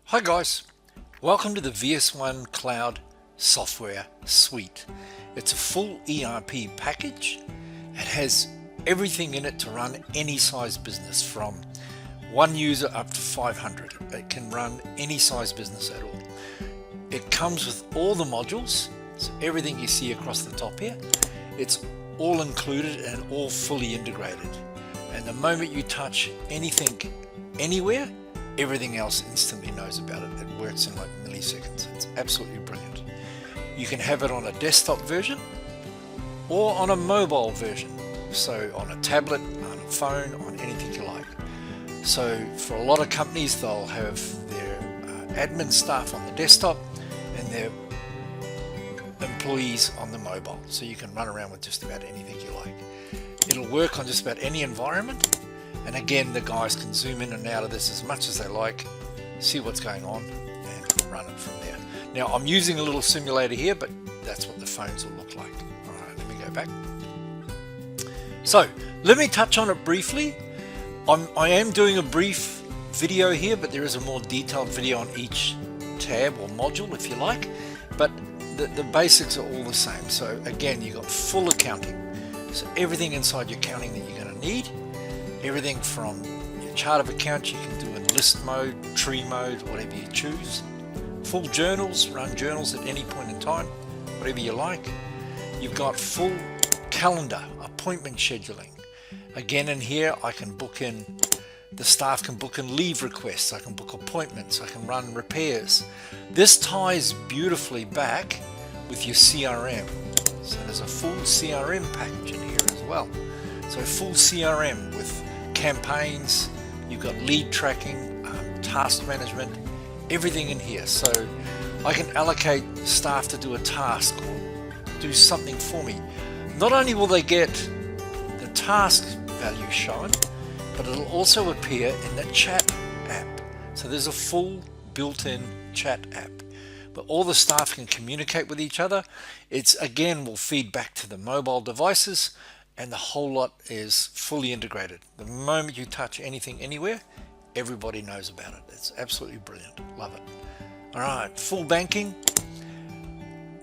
Hi guys, welcome to the VS1 Cloud software suite. It's a full ERP package. It has everything in it to run any size business from one user up to 500. It can run any size business at all. It comes with all the modules, so everything you see across the top here, it's all included and all fully integrated. And the moment you touch anything anywhere, everything else instantly knows about it. It works in like milliseconds. It's absolutely brilliant. You can have it on a desktop version or on a mobile version. So on a tablet, on a phone, on anything you like. So for a lot of companies, they'll have their admin staff on the desktop and their employees on the mobile. So you can run around with just about anything you like. It'll work on just about any environment. And again, the guys can zoom in and out of this as much as they like, see what's going on, and run it from there. Now, I'm using a little simulator here, but that's what the phones will look like. All right, let me go back. So, let me touch on it briefly. I am doing a brief video here, but there is a more detailed video on each tab or module, if you like. But the basics are all the same. So, again, you've got full accounting. So, everything inside your accounting that you're going to need. Everything from your chart of accounts you can do in list mode, tree mode, whatever you choose. Full journals, run journals at any point in time, whatever you like. You've got full calendar, appointment scheduling. Again, in here I can book in, the staff can book in leave requests, I can book appointments, I can run repairs. This ties beautifully back with your CRM. So there's a full CRM package in here as well. So full CRM with campaigns, you've got lead tracking, task management, everything in here. So I can allocate staff to do a task or do something for me. Not only will they get the task value shown, but it'll also appear in the chat app. So there's a full built-in chat app. But all the staff can communicate with each other. It's again will feed back to the mobile devices, and the whole lot is fully integrated. The moment you touch anything anywhere, everybody knows about it. It's absolutely brilliant. Love it. All right, full banking.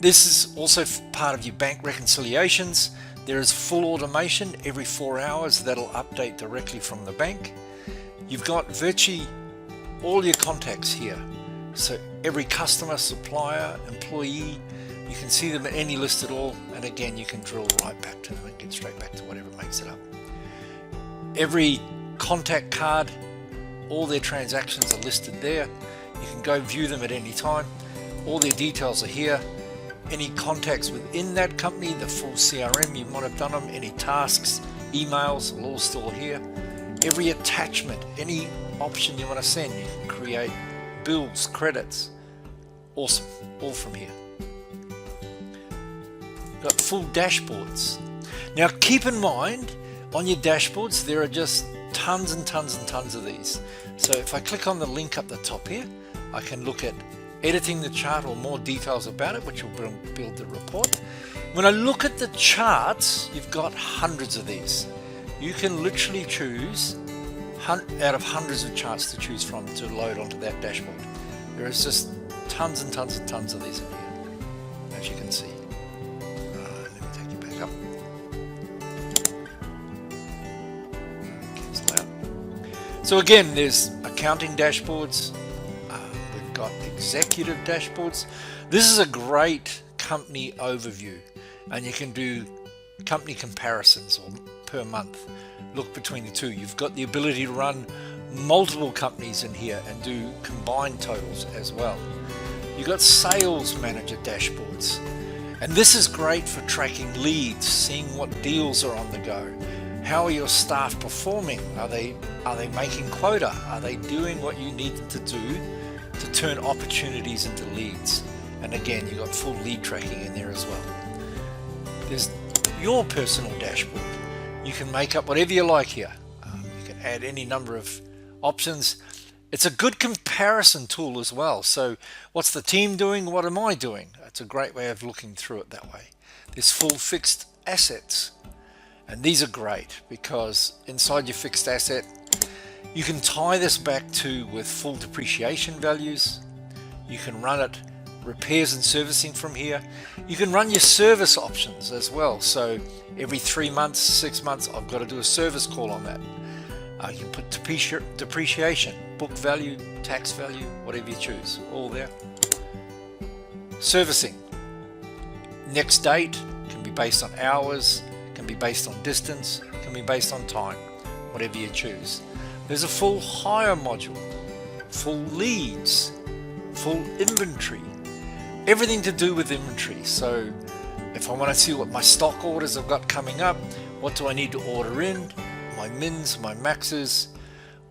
This is also part of your bank reconciliations. There is full automation every 4 hours that'll update directly from the bank. You've got virtually all your contacts here. So every customer, supplier, employee, you can see them at any list at all, and again you can drill right back to them and get straight back to whatever makes it up. Every contact card, all their transactions are listed there. You can go view them at any time. All their details are here. Any contacts within that company, the full CRM, you might have done them, any tasks, emails, will all store here. Every attachment, any option you want to send, you can create bills, credits. Awesome, all from here. Got full dashboards. Now keep in mind, on your dashboards there are just tons and tons and tons of these. So if I click on the link up the top here, I can look at editing the chart or more details about it, which will build the report. When I look at the charts, you've got hundreds of these. You can literally choose out of hundreds of charts to choose from to load onto that dashboard. There is just tons and tons and tons of these in here, as you can see. Let me take you back up. Cancel out. So again, there's accounting dashboards. We've got executive dashboards. This is a great company overview, and you can do company comparisons or per month. Look between the two. You've got the ability to run multiple companies in here and do combined totals as well. You've got sales manager dashboards, and this is great for tracking leads, seeing what deals are on the go. How are your staff performing? Are they making quota? Are they doing what you need to do to turn opportunities into leads? And again, you've got full lead tracking in there as well. There's your personal dashboard. You can make up whatever you like here. You can add any number of options. It's a good comparison tool as well. So what's the team doing? What am I doing? It's a great way of looking through it that way. There's full fixed assets. And these are great because inside your fixed asset, You can tie this back to with full depreciation values. You can run it repairs and servicing from here. You can run your service options as well. So every 3 months, 6 months, I've got to do a service call on that. You can put depreciation, book value, tax value, whatever you choose, all there. Servicing. Next date can be based on hours, can be based on distance, can be based on time, whatever you choose. There's a full hire module, full leads, full inventory, everything to do with inventory. So if I want to see what my stock orders I've got coming up, what do I need to order in, my mins, my maxes,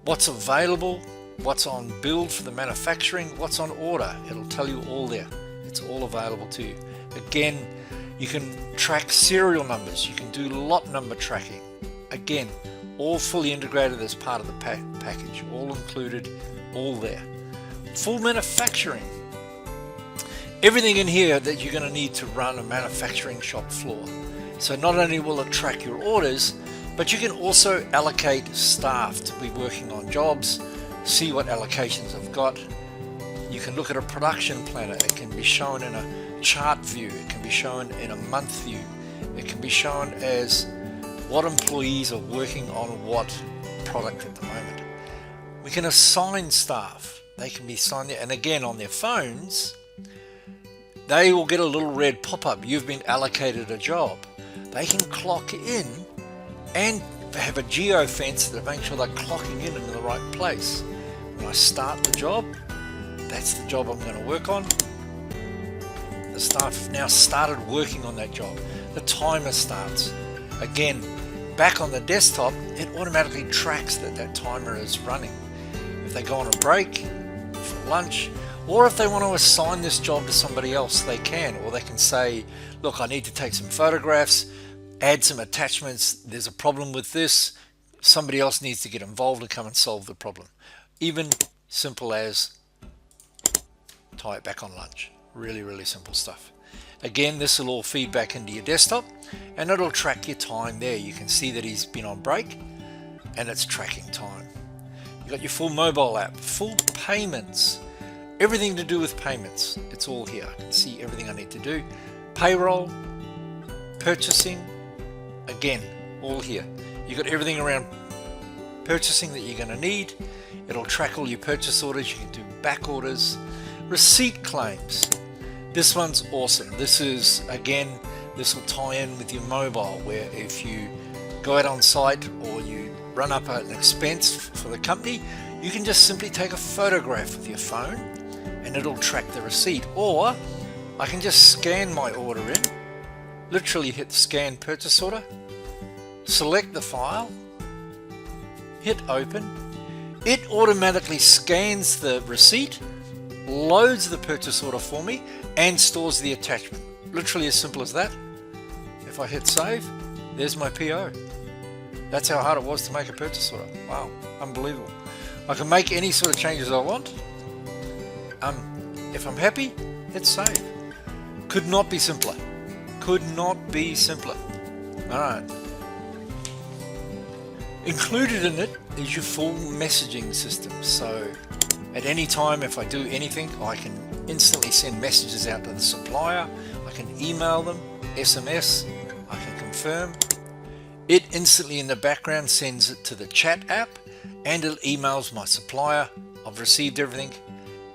what's available, what's on build for the manufacturing, what's on order, it'll tell you all there. It's all available to you. Again, you can track serial numbers, you can do lot number tracking. Again, all fully integrated as part of the package, all included, all there. Full manufacturing. Everything in here that you're going to need to run a manufacturing shop floor. So not only will it track your orders, but you can also allocate staff to be working on jobs, see what allocations I've got. You can look at a production planner. It can be shown in a chart view. It can be shown in a month view. It can be shown as what employees are working on what product at the moment. We can assign staff. They can be assigned there, and again on their phones, they will get a little red pop-up. You've been allocated a job. They can clock in and have a geo fence to make sure they're clocking in the right place. When I start the job, that's the job I'm going to work on. The staff have now started working on that job. The timer starts. Again, back on the desktop, it automatically tracks that that timer is running. If they go on a break for lunch, or if they want to assign this job to somebody else, they can. Or they can say, look, I need to take some photographs, add some attachments, there's a problem with this, somebody else needs to get involved and come and solve the problem. Even simple as tie it back on lunch. Really, really simple stuff. Again, this will all feed back into your desktop and it'll track your time there. You can see that he's been on break and it's tracking time. You've got your full mobile app, full payments, everything to do with payments. It's all here. I can see everything I need to do. Payroll, purchasing, again, all here. You've got everything around purchasing that you're going to need. It'll track all your purchase orders. You can do back orders, receipt claims. This one's awesome. This is, again, this will tie in with your mobile, where if you go out on site or you run up an expense for the company, you can just simply take a photograph with your phone and it'll track the receipt. Or I can just scan my order in, literally hit scan purchase order, select the file, hit open. It automatically scans the receipt, loads the purchase order for me, and stores the attachment. Literally as simple as that. If I hit save, there's my PO. That's how hard it was to make a purchase order. Wow, unbelievable. I can make any sort of changes I want. If I'm happy, hit save. Could not be simpler. Could not be simpler. Alright. Included in it is your full messaging system. So at any time, if I do anything, I can instantly send messages out to the supplier. I can email them, SMS, I can confirm. It instantly in the background sends it to the chat app and it emails my supplier. I've received everything.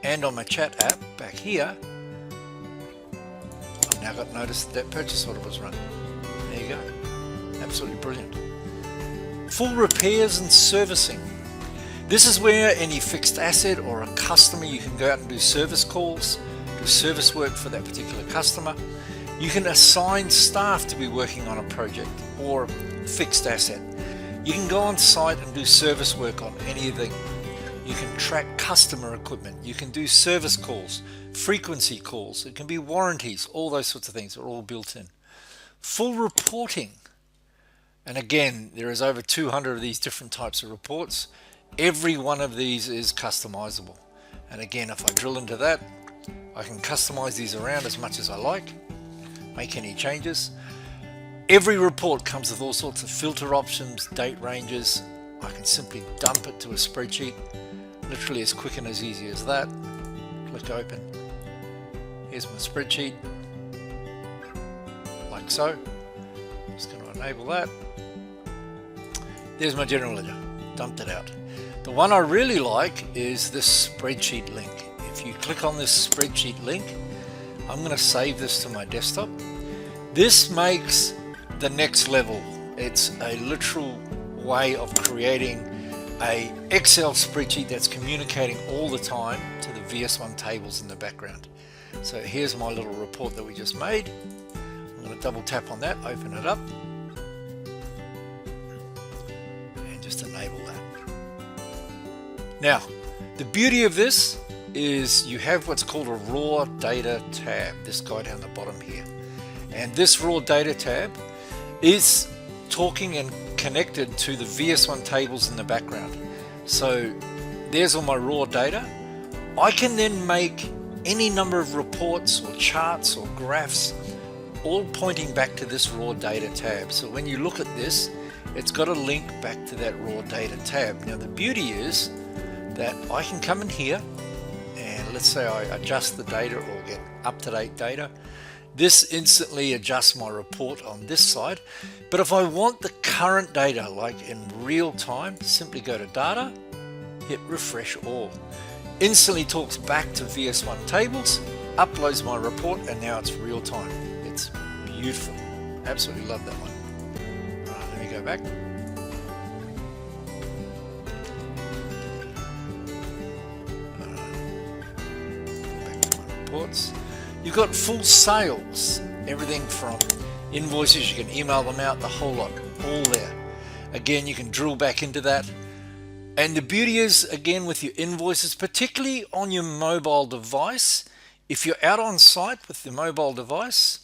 And on my chat app back here, I've now got notice that purchase order was run. There you go. Absolutely brilliant. Full repairs and servicing. This is where any fixed asset or a customer, you can go out and do service calls, do service work for that particular customer. You can assign staff to be working on a project or fixed asset. You can go on site and do service work on anything. You can track customer equipment. You can do service calls, frequency calls. It can be warranties. All those sorts of things are all built in. Full reporting. And again, there is over 200 of these different types of reports. Every one of these is customizable. And again, if I drill into that, I can customize these around as much as I like, make any changes. Every report comes with all sorts of filter options, date ranges. I can simply dump it to a spreadsheet, literally as quick and as easy as that. Click open. Here's my spreadsheet, like so. Just going to enable that. There's my general ledger, dumped it out. The one I really like is this spreadsheet link. If you click on this spreadsheet link, I'm going to save this to my desktop. This makes the next level. It's a literal way of creating a Excel spreadsheet that's communicating all the time to the VS1 tables in the background. So here's my little report that we just made. I'm going to double tap on that, open it up, and just enable that. Now, the beauty of this is you have what's called a raw data tab, this guy down the bottom here. And this raw data tab is talking and connected to the VS1 tables in the background. So there's all my raw data. I can then make any number of reports or charts or graphs, all pointing back to this raw data tab. So when you look at this, it's got a link back to that raw data tab. Now the beauty is that I can come in here and let's say I adjust the data or get up-to-date data. This instantly adjusts my report on this side. But if I want the current data, like in real time, simply go to data, hit refresh all. Instantly talks back to VS1 tables, uploads my report, and now it's real time. It's beautiful. Absolutely love that one. Right, let me go back. Back to my reports. You've got full sales, everything from invoices, you can email them out, the whole lot, all there. Again, you can drill back into that. And the beauty is, again, with your invoices, particularly on your mobile device, if you're out on site with the mobile device,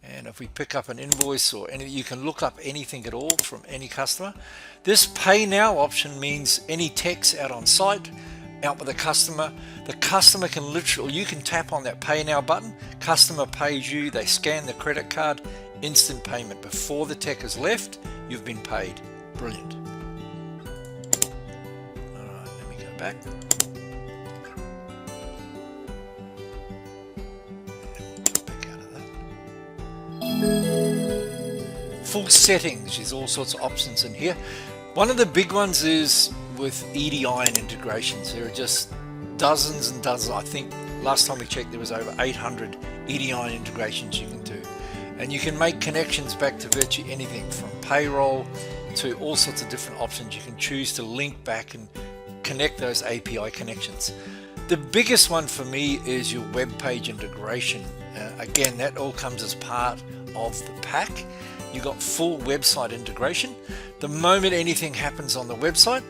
and if we pick up an invoice or any, you can look up anything at all from any customer. This pay now option means any techs out on site, out with a customer, the customer can literally, you can tap on that pay now button, customer pays you, they scan the credit card, instant payment. Before the tech has left, you've been paid. Brilliant. Alright, let me go back. Back out of that. Full settings, there's all sorts of options in here. One of the big ones is with EDI and integrations. There are just dozens and dozens. I think last time we checked there was over 800 EDI integrations you can do, and you can make connections back to virtually anything from payroll to all sorts of different options. You can choose to link back and connect those API connections. The biggest one for me is your web page integration. Again, that all comes as part of the pack. You got full website integration. The moment anything happens on the website,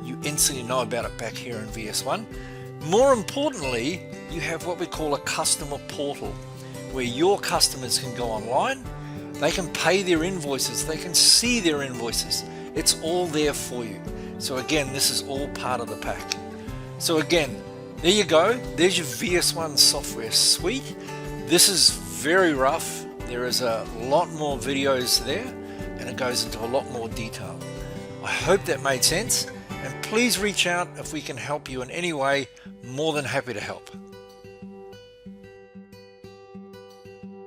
you instantly know about it back here in VS1. More importantly, you have what we call a customer portal where your customers can go online, they can pay their invoices, they can see their invoices. It's all there for you. So again, this is all part of the pack. So again, there you go. There's your VS1 software suite. This is very rough. There is a lot more videos there and it goes into a lot more detail. I hope that made sense. And please reach out if we can help you in any way. More than happy to help.